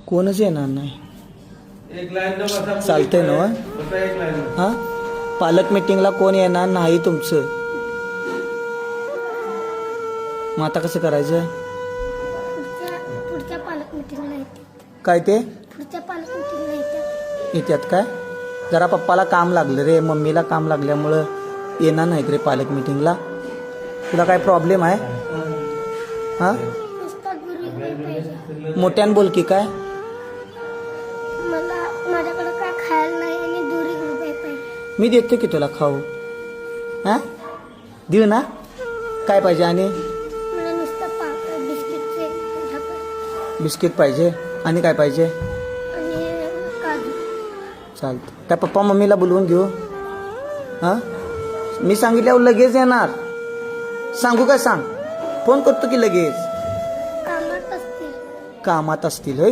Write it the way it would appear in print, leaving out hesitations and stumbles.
कोणच येणार नाही. एक लाईन चालतंय ना व? एक लाईन हा पालक मीटिंगला कोण येणार नाही तुमचं. मग आता कसं करायचं? पुढच्या पालक मीटिंगला येते. काय ते पुढच्या पालक मीटिंगला येते. येतात काय? जरा पप्पाला काम लागलं रे, मम्मीला काम लागल्यामुळं येणार नाहीत रे पालक मीटिंगला. तुला काय प्रॉब्लेम आहे? हा नुसता गुरु पाहिजे. मोठ्यान बोल की. काय मला माझ्याकडे काय खायला नाही आणि दुरी रुपये पाहिजे. मी देतो की तुला खाऊ. हा देऊ ना. काय पाहिजे? आणि मला नुसतं बिस्किटचे ढाकण बिस्किट पाहिजे. आणि काय पाहिजे? आणि काजू. चालतं. त्या पप्पा मम्मीला बोलवून घेऊ. हां मी सांगितल्यावर लगेच येणार. सांगू काय? सांग. फोन करतो की लगेच. कामात असतील. कामात असतील होय.